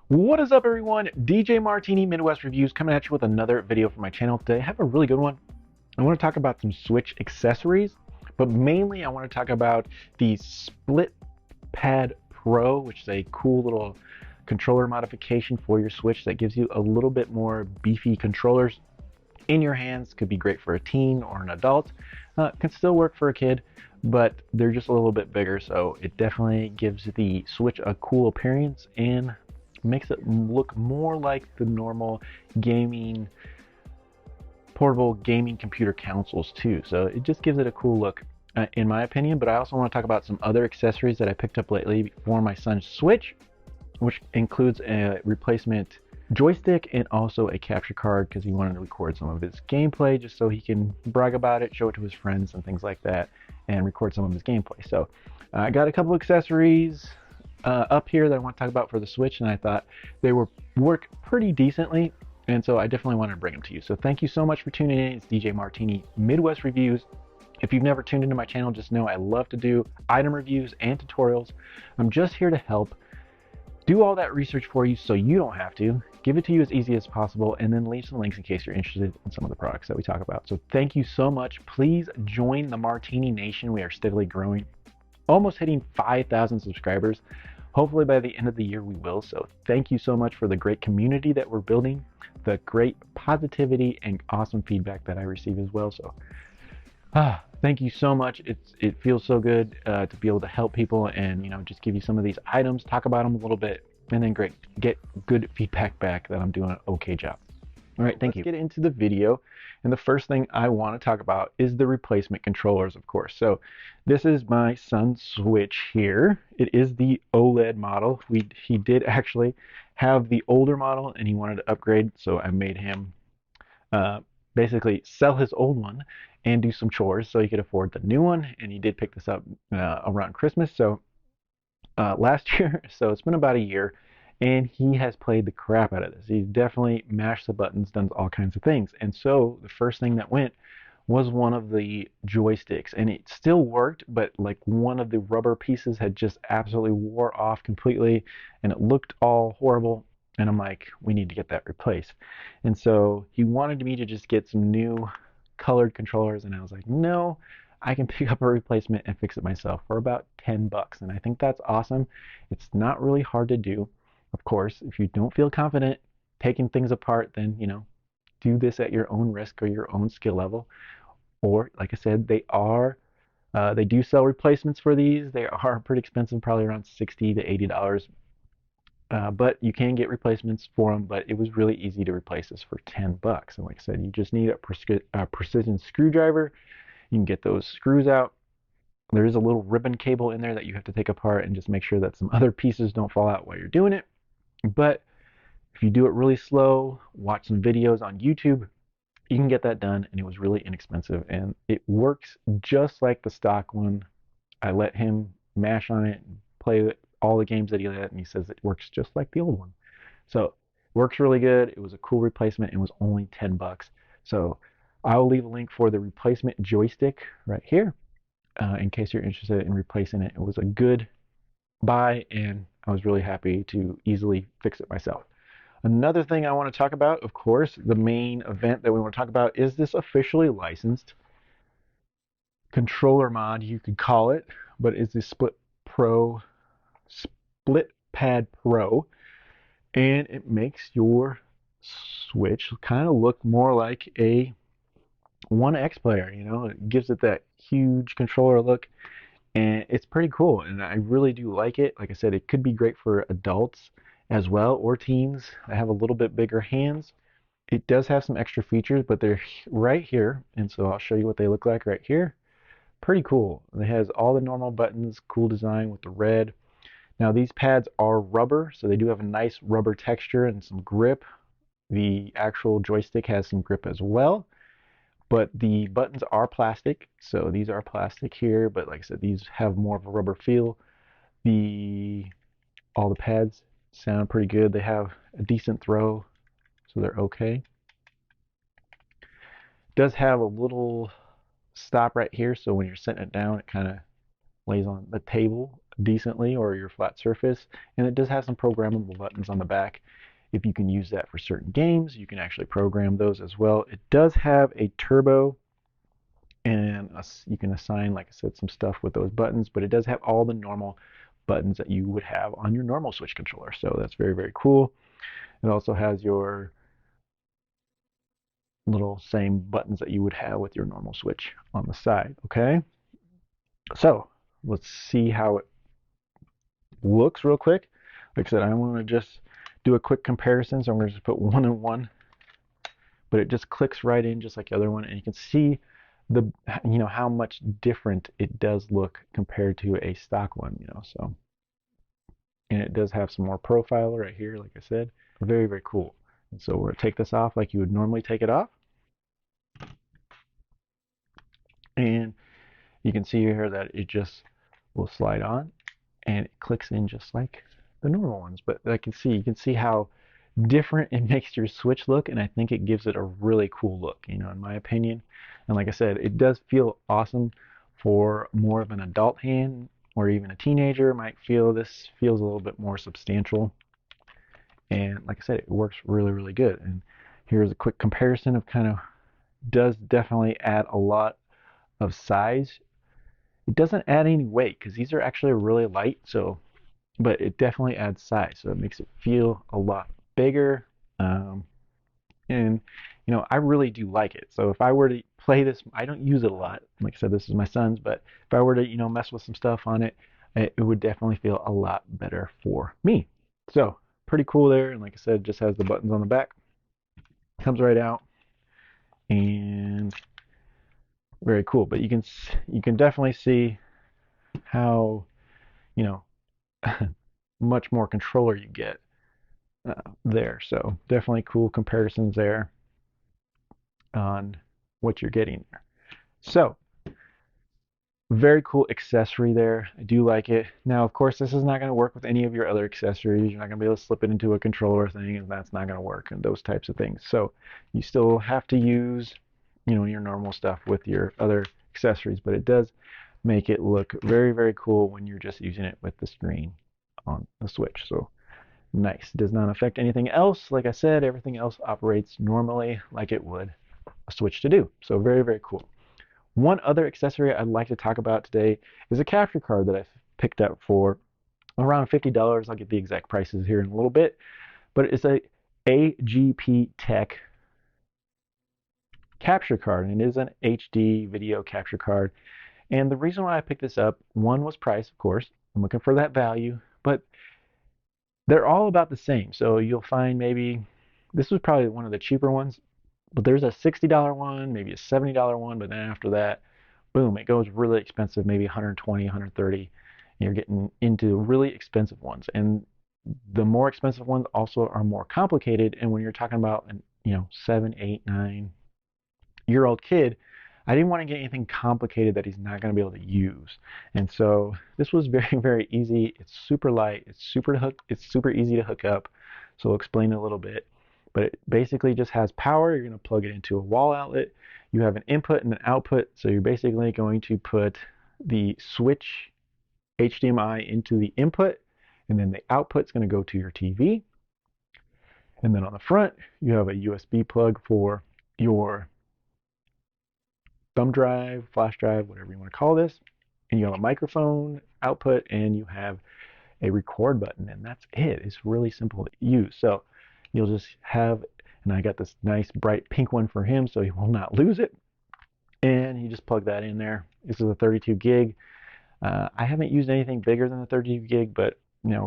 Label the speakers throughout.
Speaker 1: What is up, everyone? DJ Martini Midwest Reviews coming at you with another video for my channel. Today I have a really good one. I want to talk about some Switch accessories, but mainly I want to talk about the Split Pad Pro, which is a cool little controller modification for your Switch that gives you a little bit more beefy controllers in your hands. Could be great for a teen or an adult. Can still work for a kid, but they're just a little bit bigger, so it definitely gives the Switch a cool appearance and makes it look more like the normal gaming portable gaming computer consoles too. So it just gives it a cool look, in my opinion. But I also want to talk about some other accessories that I picked up lately for my son's Switch, which includes a replacement joystick and also a capture card because he wanted to record some of his gameplay just so he can brag about it, show it to his friends and things like that, and record some of his gameplay. So I got a couple accessories up here that I want to talk about for the Switch, and I thought they work pretty decently, and so I definitely wanted to bring them to you. So thank you so much for tuning in. It's DJ Martini Midwest Reviews. If you've never tuned into my channel, just know I love to do item reviews and tutorials. I'm just here to help do all that research for you so you don't have to. Give it to you as easy as possible, and then leave some links in case you're interested in some of the products that we talk about. So thank you so much. Please join the Martini Nation. We are steadily growing, almost hitting 5,000 subscribers. Hopefully by the end of the year we will. So thank you so much for the great community that we're building, the great positivity and awesome feedback that I receive as well. So thank you so much. It feels so good to be able to help people and just give you some of these items, talk about them a little bit, and then get good feedback back that I'm doing an okay job. All right, thank you. Let's get into the video. And the first thing I want to talk about is the replacement controllers, of course. So this is my son's Switch here. It is the OLED model. He did actually have the older model and he wanted to upgrade, so I made him uh, basically sell his old one and do some chores so he could afford the new one. And he did pick this up around Christmas, so last year. So it's been about a year, and he has played the crap out of this. He's definitely mashed the buttons, done all kinds of things. And so the first thing that went was one of the joysticks, and it still worked, but like one of the rubber pieces had just absolutely wore off completely, and it looked all horrible. And I'm like, we need to get that replaced. And so he wanted me to just get some new colored controllers, and I was like, no, I can pick up a replacement and fix it myself for about 10 bucks. And I think that's awesome. It's not really hard to do. Of course, if you don't feel confident taking things apart, then, do this at your own risk or your own skill level. Or, like I said, they do sell replacements for these. They are pretty expensive, probably around $60 to $80. But you can get replacements for them, but it was really easy to replace this for 10 bucks. And like I said, you just need a precision screwdriver. You can get those screws out. There is a little ribbon cable in there that you have to take apart and just make sure that some other pieces don't fall out while you're doing it. But if you do it really slow, watch some videos on YouTube, you can get that done, and it was really inexpensive, and it works just like the stock one. I let him mash on it and play all the games that he let, and he says it works just like the old one. So it works really good. It was a cool replacement. It was only 10 bucks. So I'll leave a link for the replacement joystick right here in case you're interested in replacing it. It was a good buy, and I was really happy to easily fix it myself. Another thing I want to talk about, of course, the main event that we want to talk about is this officially licensed controller mod, you could call it, but it's the Split Pad Pro, and it makes your Switch kind of look more like a 1X player. It gives it that huge controller look, and it's pretty cool, and I really do like it. Like I said, it could be great for adults as well, or teens that have a little bit bigger hands. It does have some extra features, but they're right here, and so I'll show you what they look like right here. Pretty cool. It has all the normal buttons, cool design with the red. Now these pads are rubber, so they do have a nice rubber texture and some grip. The actual joystick has some grip as well, but the buttons are plastic. So these are plastic here, but like I said, these have more of a rubber feel. All the pads sound pretty good. They have a decent throw, so they're okay. It does have a little stop right here, so when you're setting it down, it kind of lays on the table decently, or your flat surface. And it does have some programmable buttons on the back. If you can use that for certain games, you can actually program those as well. It does have a turbo, and you can assign, like I said, some stuff with those buttons, but it does have all the normal buttons that you would have on your normal Switch controller. So that's very, very cool. It also has your little same buttons that you would have with your normal Switch on the side. Okay, so let's see how it looks real quick. Like I said, I want to just do a quick comparison, so I'm going to just put 1 and 1, but it just clicks right in just like the other one, and you can see the how much different it does look compared to a stock one. So, and it does have some more profile right here, like I said. Very, very cool. And so we're going to take this off like you would normally take it off, and you can see here that it just will slide on, and it clicks in just like the normal ones. But you can see how different it makes your Switch look, and I think it gives it a really cool look, in my opinion. And like I said, it does feel awesome for more of an adult hand, or even a teenager might feel this feels a little bit more substantial. And like I said, it works really, really good. And here's a quick comparison of does definitely add a lot of size. It doesn't add any weight because these are actually really light, but it definitely adds size, so it makes it feel a lot bigger. And I really do like it. So if I were to play this, I don't use it a lot. Like I said, this is my son's, but if I were to mess with some stuff on it, it would definitely feel a lot better for me. So pretty cool there. And like I said, it just has the buttons on the back. Comes right out, and very cool. But you can definitely see how much more controller you get there. So definitely cool comparisons there on what you're getting there. So very cool accessory there. I do like it. Now, of course, this is not going to work with any of your other accessories. You're not going to be able to slip it into a controller thing, and that's not going to work, and those types of things. So you still have to use, your normal stuff with your other accessories, but it does make it look very, very cool when you're just using it with the screen on the Switch. So nice. Does not affect anything else. Like I said, everything else operates normally like it would a Switch to do. So very, very cool. One other accessory I'd like to talk about today is a capture card that I've picked up for around $50. I'll get the exact prices here in a little bit, but it's a Agptek capture card, and it is an HD video capture card. And the reason why I picked this up, one was price, of course. I'm looking for that value, but they're all about the same. So you'll find maybe this was probably one of the cheaper ones, but there's a $60 one, maybe a $70 one, but then after that, boom, it goes really expensive, maybe 120, 130. You're getting into really expensive ones. And the more expensive ones also are more complicated. And when you're talking about an 7, 8, 9-year-old kid, I didn't want to get anything complicated that he's not going to be able to use. And so this was very, very easy. It's super light. It's super easy to hook up. So I'll explain a little bit. But it basically just has power. You're going to plug it into a wall outlet. You have an input and an output. So you're basically going to put the switch HDMI into the input, and then the output's going to go to your TV. And then on the front, you have a USB plug for your thumb drive, flash drive, whatever you want to call this. And you have a microphone output, and you have a record button, and that's it. It's really simple to use. So you'll just have, and I got this nice bright pink one for him so he will not lose it. And you just plug that in there. This is a 32 gig. I haven't used anything bigger than the 32 gig, but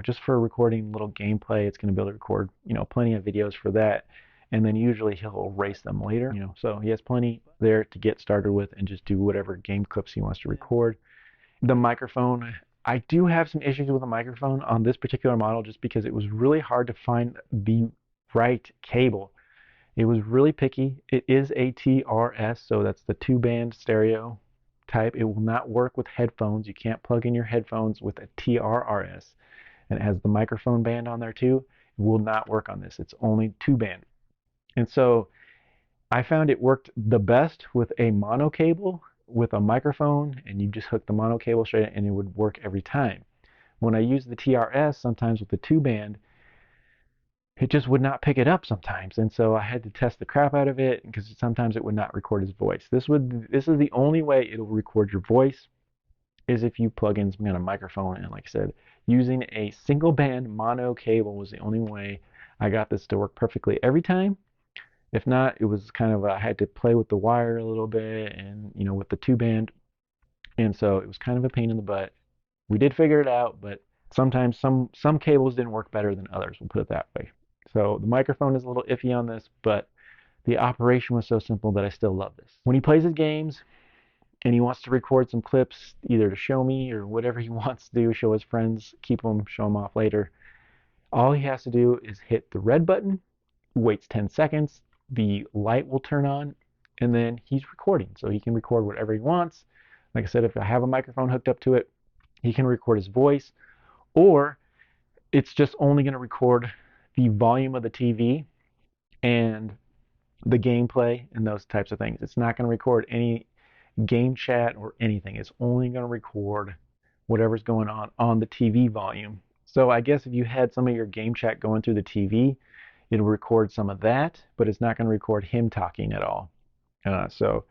Speaker 1: just for recording little gameplay, it's going to be able to record plenty of videos for that. And then usually he'll erase them later. So he has plenty there to get started with and just do whatever game clips he wants to record. The microphone, I do have some issues with the microphone on this particular model just because it was really hard to find the right cable. It was really picky. It is a TRS, so that's the 2-band stereo type. It will not work with headphones. You can't plug in your headphones with a TRRS. And it has the microphone band on there too. It will not work on this. It's only 2-band. And so I found it worked the best with a mono cable with a microphone, and you just hook the mono cable straight and it would work every time. When I use the TRS, sometimes with the 2-band, it just would not pick it up sometimes, and so I had to test the crap out of it because sometimes it would not record his voice. This is the only way it'll record your voice is if you plug in some kind of microphone, and like I said, using a single band mono cable was the only way I got this to work perfectly every time. If not, it was kind of I had to play with the wire a little bit, and with the 2-band, and so it was kind of a pain in the butt. We did figure it out, but sometimes some cables didn't work better than others. We'll put it that way. So the microphone is a little iffy on this, but the operation was so simple that I still love this. When he plays his games and he wants to record some clips, either to show me or whatever he wants to do, show his friends, keep them, show them off later, all he has to do is hit the red button, waits 10 seconds, the light will turn on, and then he's recording. So he can record whatever he wants. Like I said, if I have a microphone hooked up to it, he can record his voice, or it's just only going to record the volume of the TV and the gameplay and those types of things. It's not going to record any game chat or anything. It's only going to record whatever's going on the TV volume. So I guess if you had some of your game chat going through the TV, it'll record some of that, but it's not going to record him talking at all. So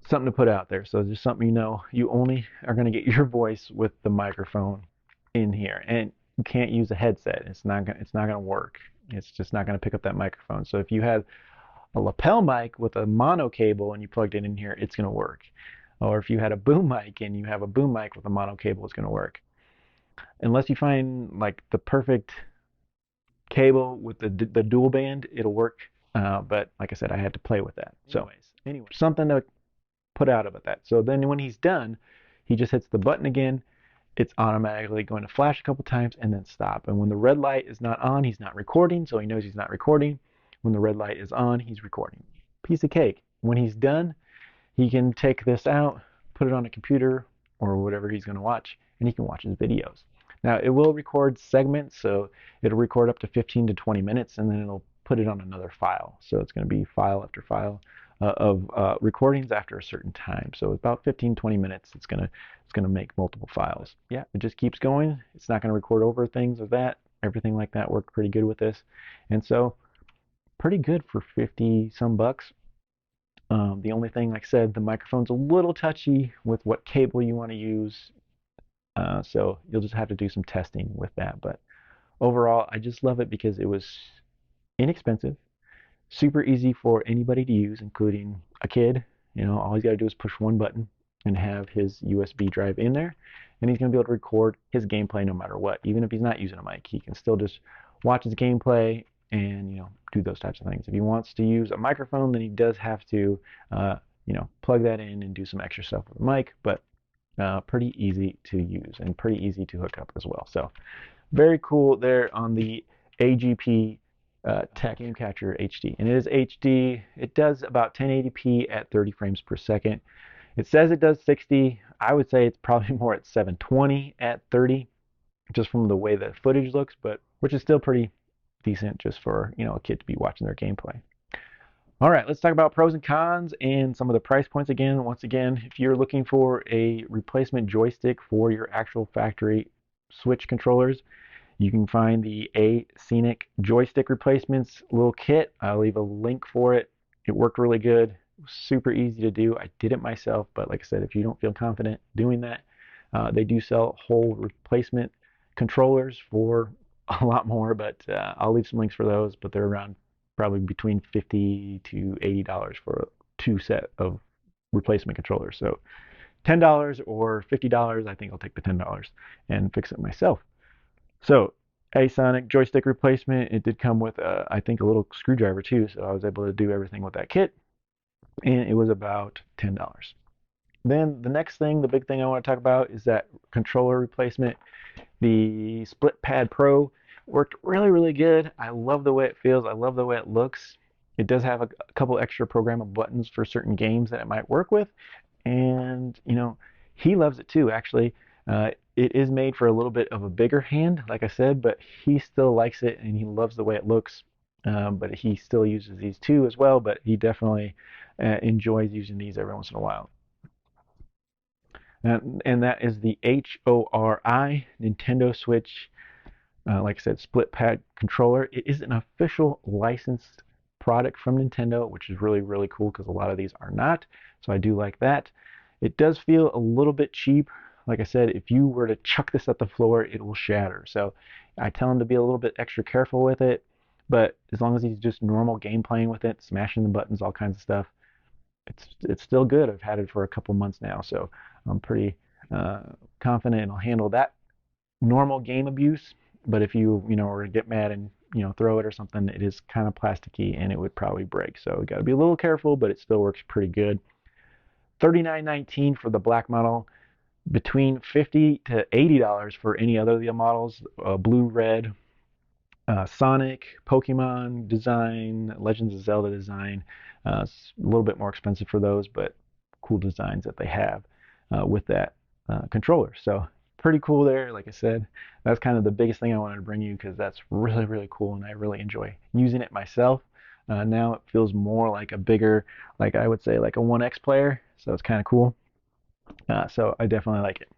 Speaker 1: something to put out there. So just something you only are going to get your voice with the microphone in here, and you can't use a headset. It's not going to work. It's just not going to pick up that microphone. So if you had a lapel mic with a mono cable and you plugged it in here, it's going to work. Or if you had a boom mic and you have a boom mic with a mono cable, it's going to work. Unless you find like the perfect cable with the dual band, it'll work. But like I said, I had to play with that. So anyway, something to put out about that. So then when he's done, he just hits the button again. It's automatically going to flash a couple times and then stop. And when the red light is not on, he's not recording, so he knows he's not recording. When the red light is on, he's recording. Piece of cake. When he's done, he can take this out, put it on a computer or whatever he's going to watch, and he can watch his videos. Now, it will record segments, so it'll record up to 15 to 20 minutes, and then it'll put it on another file. So it's going to be file after file of recordings after a certain time. So about 15-20 minutes, it's gonna make multiple files. Yeah, it just keeps going. It's not gonna record over things or that. Everything like that worked pretty good with this, and so pretty good for 50 some bucks. The only thing, like I said, the microphone's a little touchy with what cable you want to use, so you'll just have to do some testing with that. But overall, I just love it because it was inexpensive, super easy for anybody to use, including a kid. All he's got to do is push one button and have his USB drive in there, and he's going to be able to record his gameplay no matter what. Even if he's not using a mic, he can still just watch his gameplay and do those types of things. If he wants to use a microphone, then he does have to plug that in and do some extra stuff with the mic, but pretty easy to use and pretty easy to hook up as well. So very cool there on the Agptek Game Catcher HD, and it is HD. It does about 1080p at 30 frames per second. It says it does 60. I would say it's probably more at 720 at 30, just from the way the footage looks, but which is still pretty decent just for a kid to be watching their gameplay. All right, let's talk about pros and cons and some of the price points again. Once again, if you're looking for a replacement joystick for your actual factory Switch controllers, you can find the Scenic joystick replacements little kit. I'll leave a link for it. It worked really good. Super easy to do. I did it myself, but like I said, if you don't feel confident doing that, they do sell whole replacement controllers for a lot more, but I'll leave some links for those, but they're around probably between $50 to $80 for a 2 set of replacement controllers. So $10 or $50, I think I'll take the $10 and fix it myself. So Sonic joystick replacement, it did come with I think a little screwdriver too, so I was able to do everything with that kit, and it was about $10. Then the next thing, the big thing I want to talk about is that controller replacement. The Split Pad Pro worked really good. I love the way it feels. I love the way it looks. It does have a couple extra programmable buttons for certain games that it might work with, and he loves it too, actually. It is made for a little bit of a bigger hand, like I said, but he still likes it and he loves the way it looks. But he still uses these too as well, but he definitely enjoys using these every once in a while. and that is the HORI Nintendo Switch. Like I said, split pad controller. It is an official licensed product from Nintendo, which is really, really cool because a lot of these are not. So I do like that. It does feel a little bit cheap. Like I said, if you were to chuck this at the floor, it will shatter. So I tell them to be a little bit extra careful with it. But as long as he's just normal game playing with it, smashing the buttons, all kinds of stuff, it's still good. I've had it for a couple months now, so I'm pretty confident it'll handle that normal game abuse. But if you know were to get mad and throw it or something, it is kind of plasticky and it would probably break. So you got to be a little careful, but it still works pretty good. $39.19 for the black model, between $50 to $80 for any other of the models. Blue, red, Sonic, Pokemon design, Legends of Zelda design. It's a little bit more expensive for those, but cool designs that they have with that controller. So pretty cool there. Like I said, that's kind of the biggest thing I wanted to bring you because that's really, really cool and I really enjoy using it myself. Now it feels more like a bigger, like I would say like a 1X player. So it's kind of cool. So I definitely like it.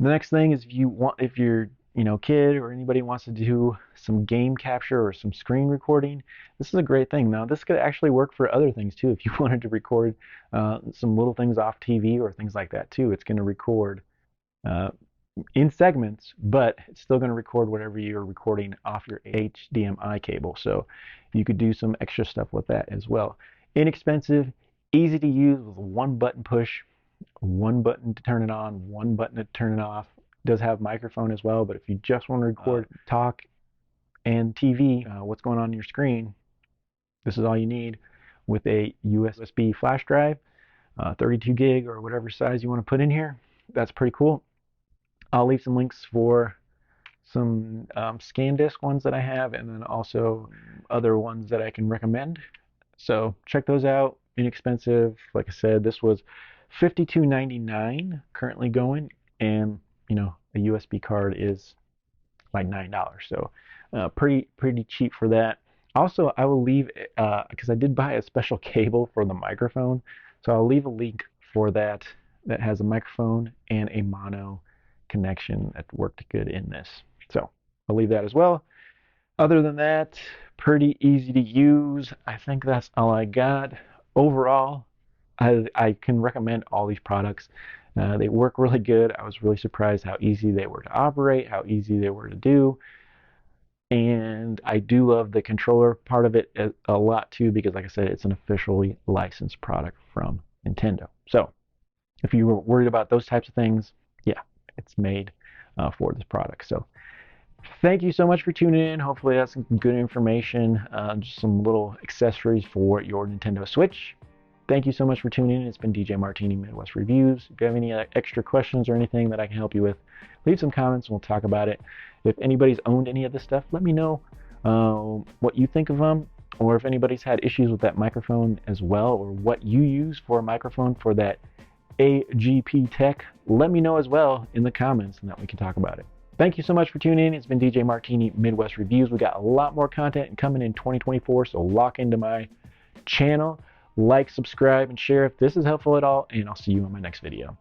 Speaker 1: The next thing is if your kid or anybody wants to do some game capture or some screen recording, this is a great thing. Now this could actually work for other things too. If you wanted to record some little things off TV or things like that too, it's going to record in segments, but it's still going to record whatever you're recording off your HDMI cable. So you could do some extra stuff with that as well. Inexpensive, easy to use with one button push, one button to turn it on, one button to turn it off. It does have microphone as well, but if you just want to record talk and TV, what's going on your screen, this is all you need with a USB flash drive, 32 gig or whatever size you want to put in here. That's pretty cool. I'll leave some links for some ScanDisk ones that I have and then also other ones that I can recommend. So check those out. Inexpensive. Like I said, this was $52.99 currently going, and a USB card is like $9. So pretty cheap for that. Also, I will leave because I did buy a special cable for the microphone, so I'll leave a link for that has a microphone and a mono connection that worked good in this. So I'll leave that as well. Other than that, pretty easy to use. I think that's all I got. Overall, I can recommend all these products. They work really good. I was really surprised how easy they were to operate, how easy they were to do. And I do love the controller part of it a lot too, because like I said, it's an officially licensed product from Nintendo. So if you were worried about those types of things, yeah, it's made for this product. So thank you so much for tuning in. Hopefully that's some good information, just some little accessories for your Nintendo Switch. Thank you so much for tuning in. It's been DJ Martini Midwest Reviews. If you have any extra questions or anything that I can help you with, leave some comments and we'll talk about it. If anybody's owned any of this stuff, let me know what you think of them, or if anybody's had issues with that microphone as well, or what you use for a microphone for that Agptek. Let me know as well in the comments and that we can talk about it. Thank you so much for tuning in. It's been DJ Martini Midwest Reviews. We got a lot more content coming in 2024, so lock into my channel. Like, subscribe, and share if this is helpful at all, and I'll see you in my next video.